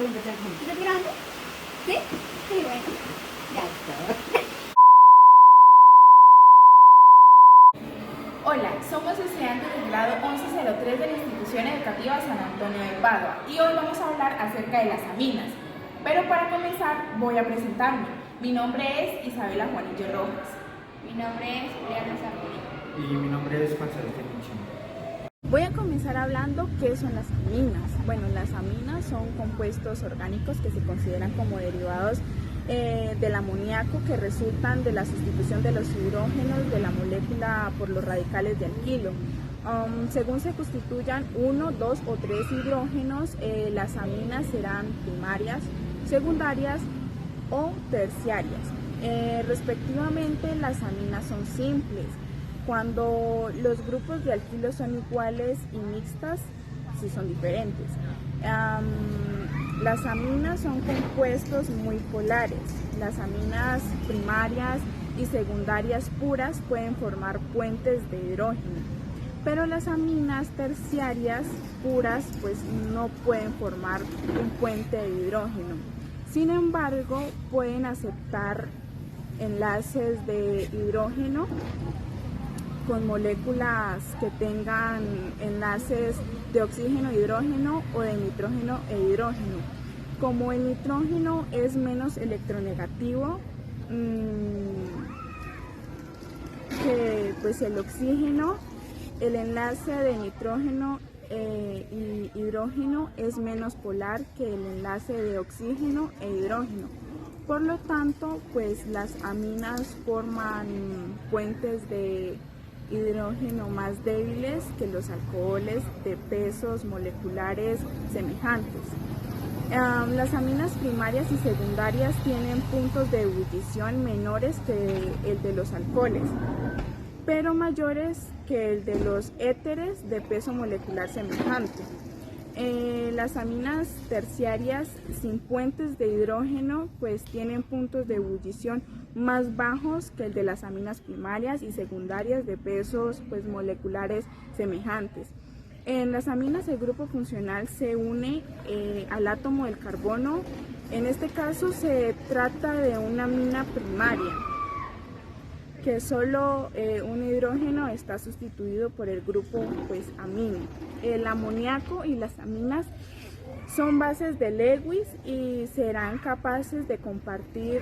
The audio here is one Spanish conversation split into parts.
empezar con ¿estás grabando? ¿Sí? Sí, bueno. Ya está. Hola, somos estudiantes del grado 1103 de la institución educativa San Antonio de Padua y hoy vamos a hablar acerca de las aminas. Pero para comenzar voy a presentarme. Mi nombre es Isabela Juanillo Rojas. Mi nombre es Juliana Zamora. Y mi nombre es Juan Sebastián Michino. Voy a comenzar hablando qué son las aminas. Bueno, las aminas son compuestos orgánicos que se consideran como derivados del amoníaco que resultan de la sustitución de los hidrógenos de la molécula por los radicales de alquilo. Según se constituyan 1, 2 o 3 hidrógenos, las aminas serán primarias, secundarias o terciarias. Respectivamente, las aminas son simples. Cuando los grupos de alquilo son iguales y mixtas, sí son diferentes. Las aminas son compuestos muy polares. Las aminas primarias y secundarias puras pueden formar puentes de hidrógeno, pero las aminas terciarias puras pues no pueden formar un puente de hidrógeno. Sin embargo, pueden aceptar enlaces de hidrógeno con moléculas que tengan enlaces de oxígeno e hidrógeno o de nitrógeno e hidrógeno. Como el nitrógeno es menos electronegativo que pues el oxígeno, el enlace de nitrógeno y hidrógeno es menos polar que el enlace de oxígeno e hidrógeno. Por lo tanto, pues las aminas forman puentes de hidrógeno más débiles que los alcoholes de pesos moleculares semejantes. Las aminas primarias y secundarias tienen puntos de ebullición menores que el de los alcoholes, pero mayores que el de los éteres de peso molecular semejante. Las aminas terciarias sin puentes de hidrógeno pues tienen puntos de ebullición más bajos que el de las aminas primarias y secundarias de pesos pues moleculares semejantes. En las aminas el grupo funcional se une al átomo del carbono. En este caso se trata de una amina primaria, que solo un hidrógeno está sustituido por el grupo pues amino. El amoníaco y las aminas son bases de Lewis y serán capaces de compartir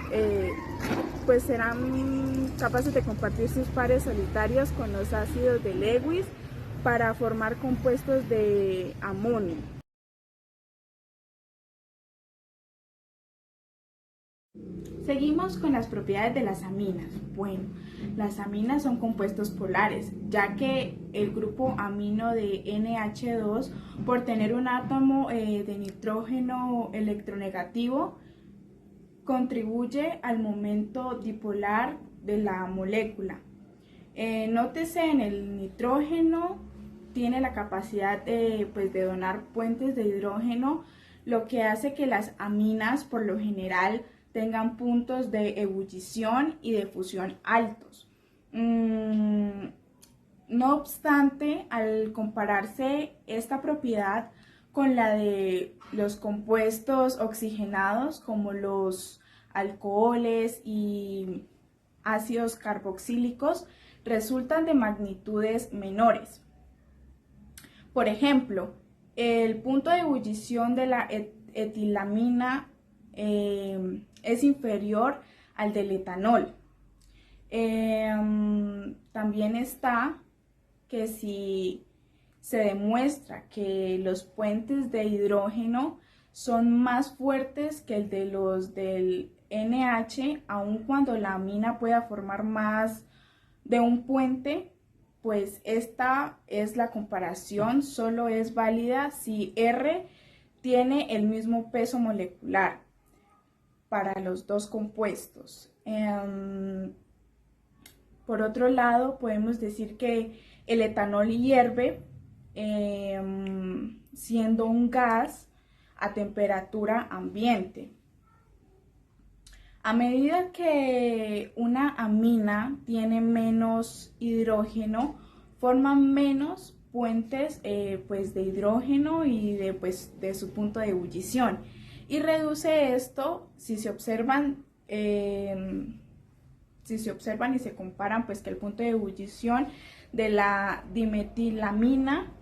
sus pares solitarios con los ácidos de Lewis para formar compuestos de amonio. Seguimos con las propiedades de las aminas. Bueno, las aminas son compuestos polares, ya que el grupo amino de NH2, por tener un átomo de nitrógeno electronegativo, contribuye al momento dipolar de la molécula. Nótese, en el nitrógeno tiene la capacidad de donar puentes de hidrógeno, lo que hace que las aminas por lo general tengan puntos de ebullición y de fusión altos. No obstante, al compararse esta propiedad con la de los compuestos oxigenados como los alcoholes y ácidos carboxílicos, resultan de magnitudes menores. Por ejemplo, el punto de ebullición de la etilamina es inferior al del etanol. También está que si se demuestra que los puentes de hidrógeno son más fuertes que el de los del NH, aun cuando la amina pueda formar más de un puente, pues esta es la comparación, solo es válida si R tiene el mismo peso molecular para los dos compuestos. Por otro lado, podemos decir que el etanol hierve siendo un gas a temperatura ambiente. A medida que una amina tiene menos hidrógeno, forman menos puentes de hidrógeno y de su punto de ebullición. y reduce esto, si se observan y se comparan, pues que el punto de ebullición de la dimetilamina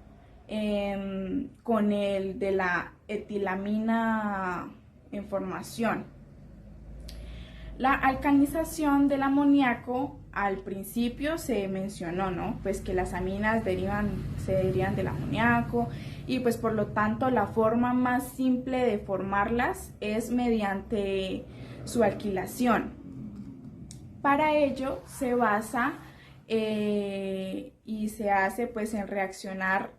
con el de la etilamina en formación. La alcanización del amoníaco, al principio se mencionó, ¿no? Pues que las aminas se derivan del amoníaco y pues por lo tanto la forma más simple de formarlas es mediante su alquilación. Para ello se basa y se hace pues en reaccionar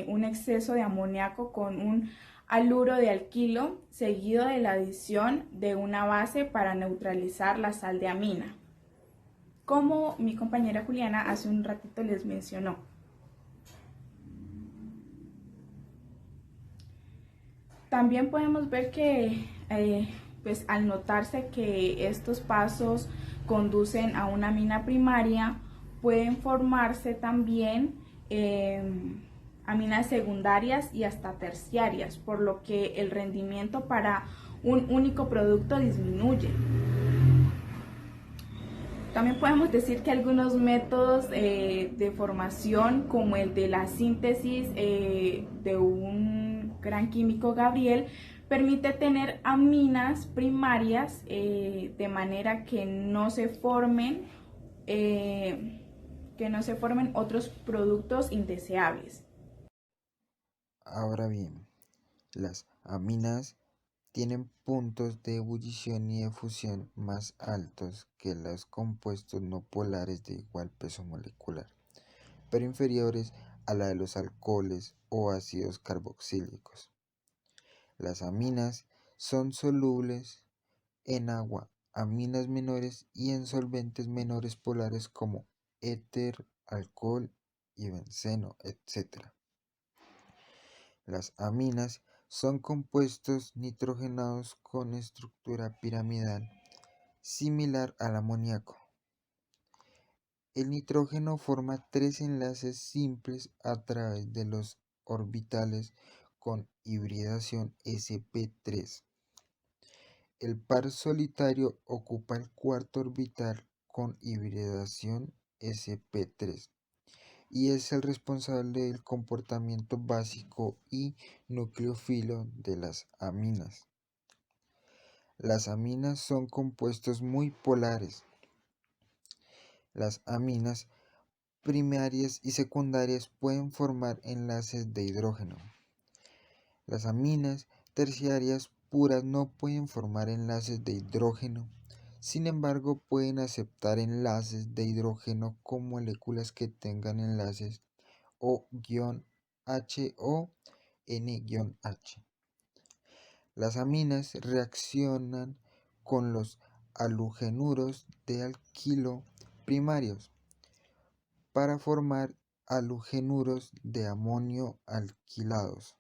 un exceso de amoníaco con un haluro de alquilo seguido de la adición de una base para neutralizar la sal de amina, como mi compañera Juliana hace un ratito les mencionó. También podemos ver que pues al notarse que estos pasos conducen a una amina primaria, pueden formarse también aminas secundarias y hasta terciarias, por lo que el rendimiento para un único producto disminuye. También podemos decir que algunos métodos de formación, como el de la síntesis de un gran químico Gabriel, permite tener aminas primarias de manera que no se formen otros productos indeseables. Ahora bien, las aminas tienen puntos de ebullición y de fusión más altos que los compuestos no polares de igual peso molecular, pero inferiores a la de los alcoholes o ácidos carboxílicos. Las aminas son solubles en agua, aminas menores y en solventes menores polares como éter, alcohol y benceno, etc. Las aminas son compuestos nitrogenados con estructura piramidal, similar al amoníaco. El nitrógeno forma 3 enlaces simples a través de los orbitales con hibridación sp3. El par solitario ocupa el cuarto orbital con hibridación sp3 y es el responsable del comportamiento básico y nucleófilo de las aminas. Las aminas son compuestos muy polares. Las aminas primarias y secundarias pueden formar enlaces de hidrógeno. Las aminas terciarias puras no pueden formar enlaces de hidrógeno. Sin embargo, pueden aceptar enlaces de hidrógeno con moléculas que tengan enlaces O-H o N-H. Las aminas reaccionan con los halogenuros de alquilo primarios para formar halogenuros de amonio alquilados.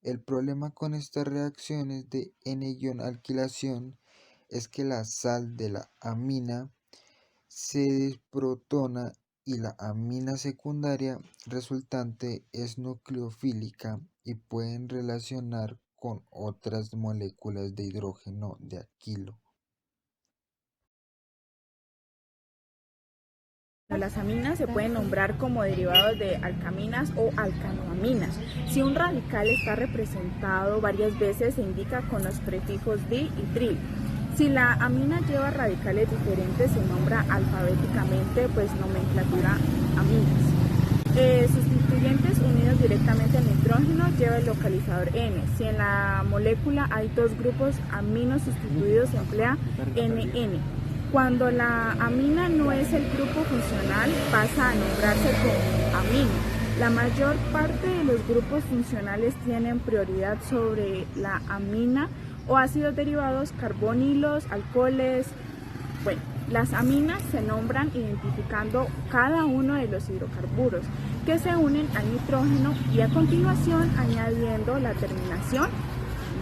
El problema con estas reacciones de N-alquilación es que la sal de la amina se desprotona y la amina secundaria resultante es nucleofílica y pueden relacionar con otras moléculas de hidrógeno de alquilo. Las aminas se pueden nombrar como derivados de alcaminas o alcanoaminas. Si un radical está representado varias veces, se indica con los prefijos di y tril. Si la amina lleva radicales diferentes, se nombra alfabéticamente, pues nomenclatura aminas. Sustituyentes unidos directamente al nitrógeno lleva el localizador N. Si en la molécula hay dos grupos aminos sustituidos, se emplea NN. Cuando la amina no es el grupo funcional, pasa a nombrarse como amino. La mayor parte de los grupos funcionales tienen prioridad sobre la amina o ácidos derivados, carbonilos, alcoholes. Bueno, las aminas se nombran identificando cada uno de los hidrocarburos que se unen al nitrógeno y a continuación añadiendo la terminación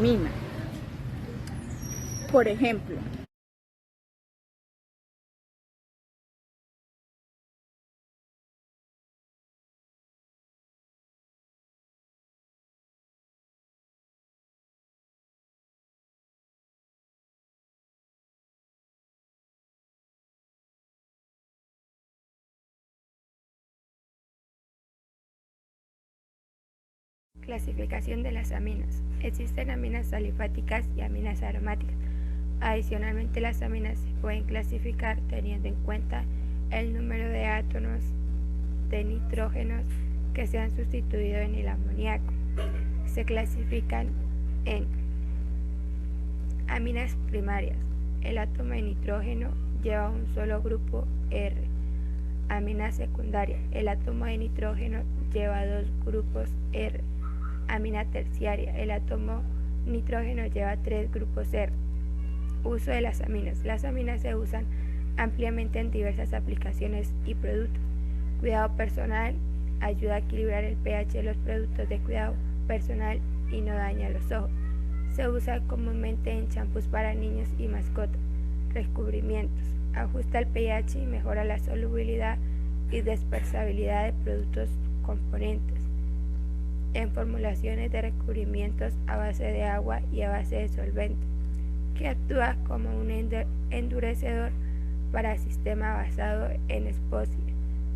mina. Por ejemplo, Clasificación de las aminas. Existen aminas alifáticas y aminas aromáticas. Adicionalmente, las aminas se pueden clasificar teniendo en cuenta el número de átomos de nitrógenos que se han sustituido en el amoníaco. Se clasifican en aminas primarias. El átomo de nitrógeno lleva un solo grupo R. Amina secundaria. El átomo de nitrógeno lleva dos grupos R. Amina terciaria. El átomo nitrógeno lleva tres grupos R. Uso de las aminas. Las aminas se usan ampliamente en diversas aplicaciones y productos. Cuidado personal. Ayuda a equilibrar el pH de los productos de cuidado personal y no daña los ojos. Se usa comúnmente en champús para niños y mascotas. Recubrimientos. Ajusta el pH y mejora la solubilidad y dispersabilidad de productos componentes. En formulaciones de recubrimientos a base de agua y a base de solvente, que actúa como un endurecedor para sistema basado en esposia.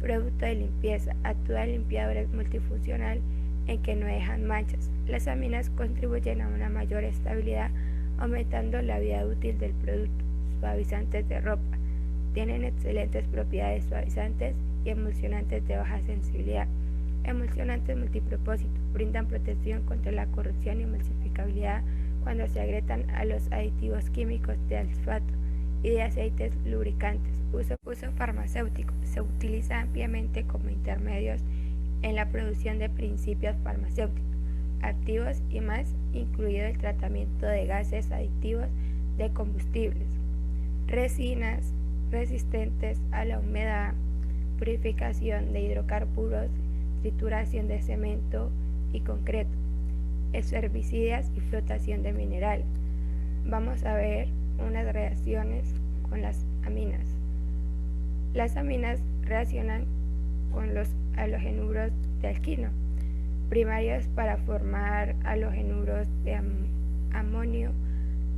Producto de limpieza. Actúa en limpiadores multifuncional en que no dejan manchas. Las aminas contribuyen a una mayor estabilidad, aumentando la vida útil del producto. Suavizantes de ropa. Tienen excelentes propiedades suavizantes y emulsionantes de baja sensibilidad. Emulsionantes multipropósito. Brindan protección contra la corrosión y emulsificabilidad cuando se agregan a los aditivos químicos de asfalto y de aceites lubricantes. Uso farmacéutico. Se utiliza ampliamente como intermedios en la producción de principios farmacéuticos, activos y más, incluido el tratamiento de gases aditivos de combustibles. Resinas resistentes a la humedad, purificación de hidrocarburos, trituración de cemento y concreto, herbicidas y flotación de minerales. Vamos a ver unas reacciones con las aminas. Las aminas reaccionan con los halogenuros de alquino primarios para formar halogenuros de amonio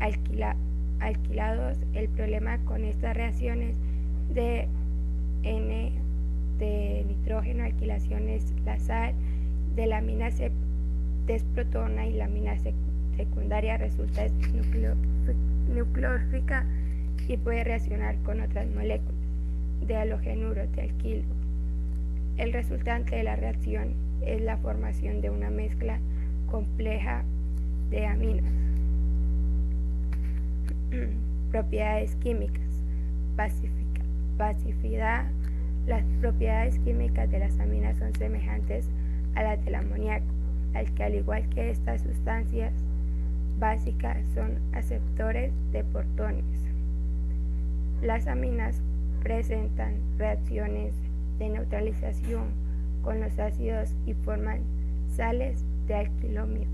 alquilados. El problema con estas reacciones de N de nitrógeno alquilación es la sal de la amina se desprotona y la amina secundaria resulta nucleófila y puede reaccionar con otras moléculas de halogenuros de alquilo. El resultante de la reacción es la formación de una mezcla compleja de aminas. Propiedades químicas. Basicidad. Las propiedades químicas de las aminas son semejantes a las del amoníaco, al igual que estas sustancias básicas son aceptores de protones. Las aminas presentan reacciones de neutralización con los ácidos y forman sales de alquilomio,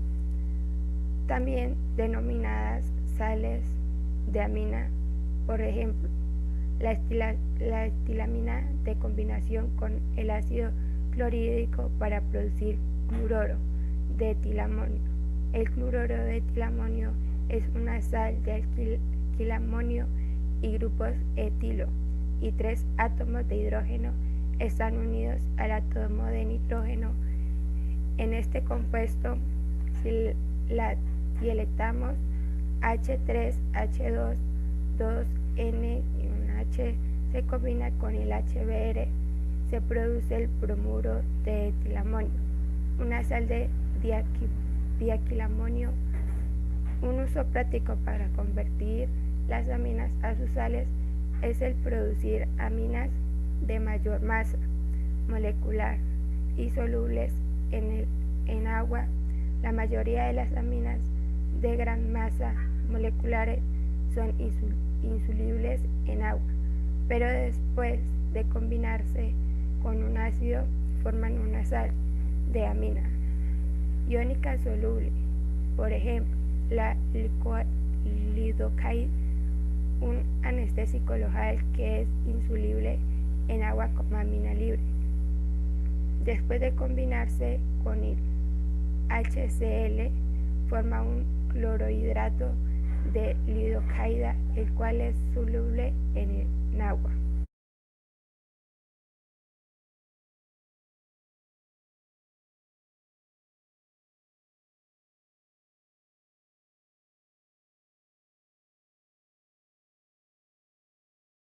también denominadas sales de amina. Por ejemplo, la estilamina de combinación con el ácido clorhídrico para producir cloruro de etilamonio. El cloruro de etilamonio es una sal de alquilamonio y grupos etilo y tres átomos de hidrógeno están unidos al átomo de nitrógeno. En este compuesto, si la dielectamos, H3H2, 2N y un H se combina con el HBr, se produce el bromuro de etilamonio, una sal de diaquilamonio. Un uso práctico para convertir las aminas a sus sales es el producir aminas de mayor masa molecular y solubles en agua. La mayoría de las aminas de gran masa moleculares son insolubles en agua, pero después de combinarse con un ácido forman una sal de amina iónica soluble. Por ejemplo, la lidocaína, un anestésico local que es insoluble en agua como amina libre. Después de combinarse con el HCl, forma un clorhidrato de lidocaína, el cual es soluble